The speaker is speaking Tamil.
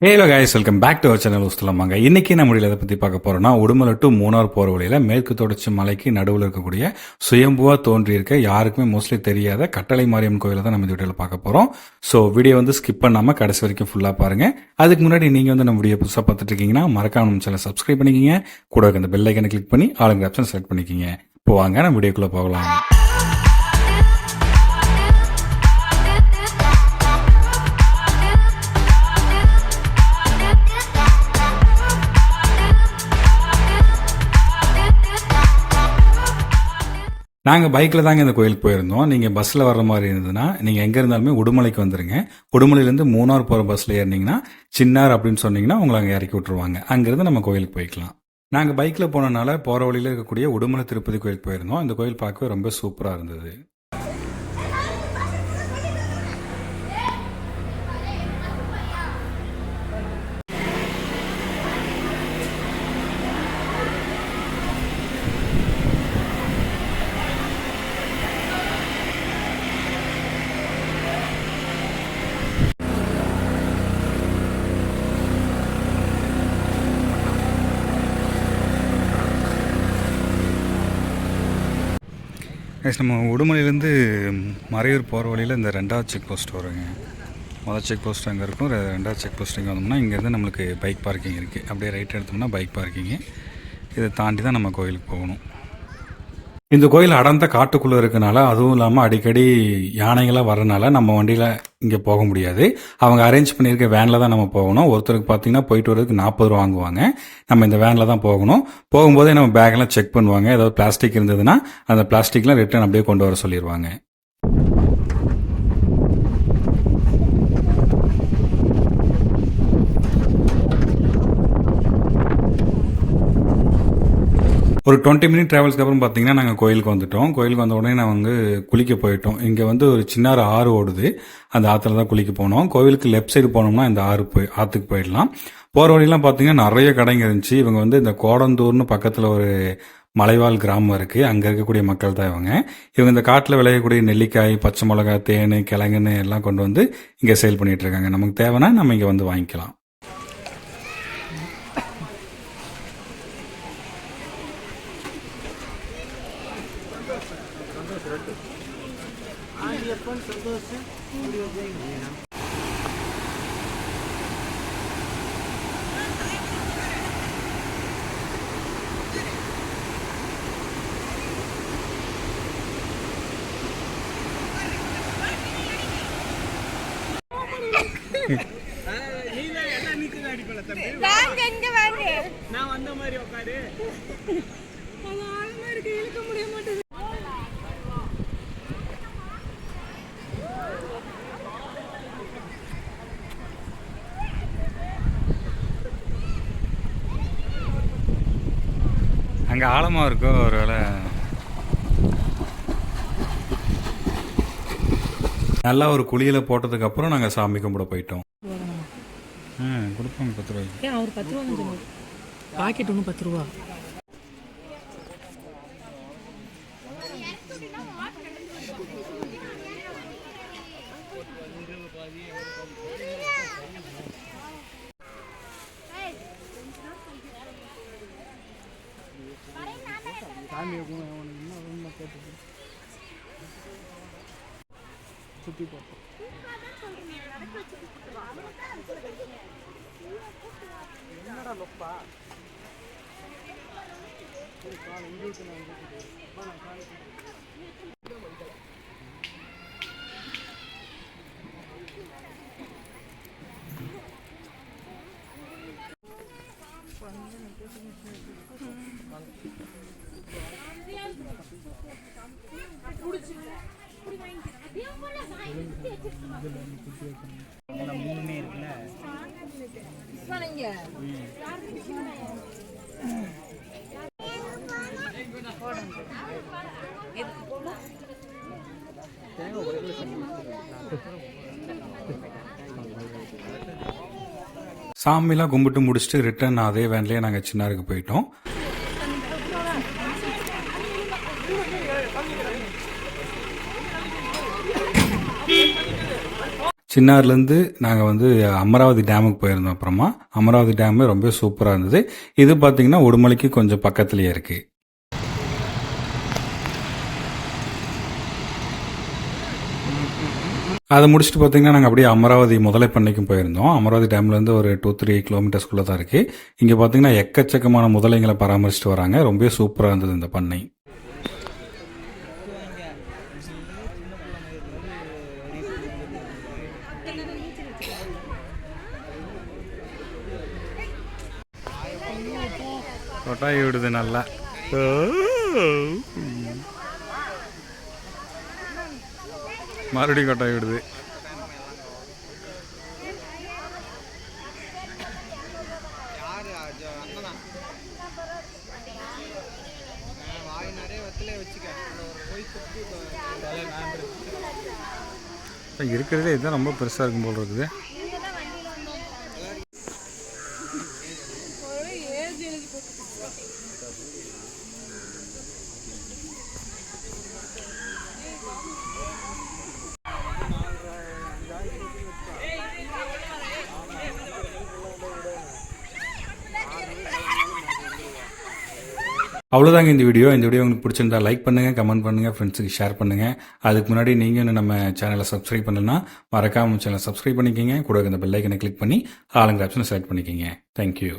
Hello guys, welcome back to our channel உஸ்தலமாங்க. இன்னைக்கு நம்ம இதை பத்தி பார்க்க போறோம்னா, உடுமலை டு மூணார் போற வழியில மேற்கு தொடர்ச்சி மலைக்கு நடுவில் இருக்கக்கூடிய சுயம்புவா தோன்றி இருக்க யாருக்குமே மோஸ்ட்லி தெரியாத கட்டளை மாரியம்மன் கோயிலை தான் நம்ம இந்த வீடியோல பார்க்க போறோம். ஸோ வீடியோ ஸ்கிப் பண்ணாம கடைசி வரைக்கும் ஃபுல்லா பாருங்க. அதுக்கு முன்னாடி நீங்க நம்ம வீடியோ புதுசா பார்த்துட்டு இருக்கீங்கன்னா மறக்காம நம்ம சேனல் சப்ஸ்கிரைப் பண்ணிக்கிங்க. கூட அந்த பெல் ஐக்கனை கிளிக் பண்ணி ஆளுங்க ஆப்ஷன் செலக்ட் பண்ணிக்கிங்க. இப்போ வாங்க நம்ம வீடியோக்குள்ள போகலாம். நாங்கள் பைக்கில் தாங்க இந்த கோயிலுக்கு போயிருந்தோம். நீங்கள் பஸ்ஸில் வர்ற மாதிரி இருந்ததுன்னா நீங்கள் எங்கே இருந்தாலுமே உடுமலைக்கு வந்துருங்க. உடுமலையிலேருந்து மூணார் போகிற பஸ்ஸில் ஏறினீங்கன்னா சின்னார் அப்படின்னு சொன்னீங்கன்னா உங்களை அங்கே இறக்கி விட்டுருவாங்க. அங்கேருந்து நம்ம கோயிலுக்கு போய்க்கலாம். நாங்கள் பைக்கில் போனனால போகிற வழியில் இருக்கக்கூடிய உடுமலை திருப்பதி கோயிலுக்கு போயிருந்தோம். இந்த கோயில் பார்க்கவே ரொம்ப சூப்பராக இருந்தது. நம்ம உடுமலையிலேருந்து மறையூர் போகிற வழியில் இந்த 2வது செக் போஸ்ட் வருங்க. முதல் செக் போஸ்ட் அங்கே இருக்கும். 2வது செக் போஸ்ட் இங்கே வந்தோம்னா இங்கேருந்து நம்மளுக்கு பைக் பார்க்கிங் இருக்குது. அப்படியே ரைட் எடுத்தோம்னா பைக் பார்க்கிங்கு. இதை தாண்டி தான் நம்ம கோயிலுக்கு போகணும். இந்த கோயில் அடர்ந்த காட்டுக்குள்ளே இருக்கனால, அதுவும் இல்லாமல் அடிக்கடி யானைகளாக வரனால நம்ம வண்டியில் இங்கே போக முடியாது. அவங்க அரேஞ்ச் பண்ணியிருக்க வேனில் தான் நம்ம போகணும். ஒருத்தருக்கு பார்த்தீங்கன்னா போயிட்டு வரதுக்கு 40 ரூபா வாங்குவாங்க. நம்ம இந்த வேனில் தான் போகணும். போகும்போதே நம்ம பேக்கெல்லாம் செக் பண்ணுவாங்க. ஏதாவது பிளாஸ்டிக் இருந்ததுன்னா அந்த பிளாஸ்டிக்லாம் ரிட்டர்ன் அப்படியே கொண்டு வர சொல்லிடுவாங்க. ஒரு 20 மினிட் டிராவல்ஸ்க்கு அப்புறம் பார்த்தீங்கன்னா நாங்கள் கோயிலுக்கு வந்துட்டோம். கோயிலுக்கு வந்த உடனே நான் குளிக்க போயிட்டோம். இங்கே ஒரு சின்னாறு ஆறு ஓடுது. அந்த ஆற்றுல தான் குளிக்க போனோம். கோயிலுக்கு லெஃப்ட் சைடு போனோம்னா இந்த ஆற்றுக்கு போயிடலாம். போகிற வழியெல்லாம் பார்த்தீங்கன்னா நிறைய கடைங்க இருந்துச்சு. இவங்க இந்த கோடந்தூர்னு பக்கத்தில் ஒரு மலைவாழ் கிராமம் இருக்குது. அங்கே இருக்கக்கூடிய மக்கள் தான் இவங்க இந்த காட்டில் விளையக்கூடிய நெல்லிக்காய், பச்சை மிளகாய், தேன், கிழங்குன்னு எல்லாம் கொண்டு இங்கே சேல் பண்ணிட்டு இருக்காங்க. நமக்கு தேவைன்னா நம்ம இங்கே வாங்கிக்கலாம். நான் வந்த மாதிரி உட்காரு. இழுக்க முடிய மாட்டேது. அங்கே ஆழமாக இருக்கோ ஒரு வேளை. நல்லா ஒரு குளியில் போட்டதுக்கு அப்புறம் நாங்கள் சாமி கும்பிட போயிட்டோம். கொடுப்பாங்க 10 ரூபாய்க்கு. அவர் 10 ரூபா பாக்கெட் ஒன்று 10 ரூபா. சுற்றி பார்ப்போம். என்னடா லொப்பா மூணுமே இருக்குல்ல. சாமிலாம் கும்பிட்டு முடிச்சுட்டு ரிட்டர்ன் அதே வேன்லேயே நாங்கள் சின்னாருக்கு போயிட்டோம். சின்னார்லேருந்து நாங்கள் வந்து அமராவதி டேமுக்கு போயிருந்தோம். அப்புறமா அமராவதி டேமே ரொம்ப சூப்பராக இருந்தது. இது பார்த்திங்கன்னா உடுமலைக்கு கொஞ்சம் பக்கத்துலேயே இருக்குது. அதை முடிச்சுட்டு பார்த்தீங்கன்னா நாங்கள் அப்படியே அமராவதி முதலை பண்ணைக்கும் போயிருந்தோம். அமராவதி டேம்லேருந்து ஒரு 2-3 கிலோமீட்டர்ஸ்குள்ளே தான் இருக்குது. இங்கே பார்த்தீங்கன்னா எக்கச்சக்கமான முதலைங்களை பராமரிச்சுட்டு வராங்க. ரொம்ப சூப்பராக இருந்தது இந்த பண்ணை. கொட்டாய் விடுது நல்லா. மறுபடியும் கொட்டாய் விடுது. இருக்கிறதே இதுதான் ரொம்ப பெருசாக இருக்கும் போல் இருக்குது. அவ்வளோதாங்க இந்த வீடியோ. உங்களுக்கு பிடிச்சிருந்தா லைக் பண்ணுங்கள், கமெண்ட் பண்ணுங்கள், ஃப்ரெண்ட்ஸுக்கு ஷேர் பண்ணுங்கள். அதுக்கு முன்னாடி நீங்கள் இன்னும் நம்ம சேனலை சப்ஸ்கிரைப் பண்ணலன்னா மறக்காமல் சேனலை சப்ஸ்கிரைப் பண்ணிக்கிங்க. கூட இந்த பெல் ஐக்கனை கிளிக் பண்ணி ஆளுங்கிற ஆப்ஷனை செலக்ட் பண்ணிக்கிங்க. தேங்க்யூ.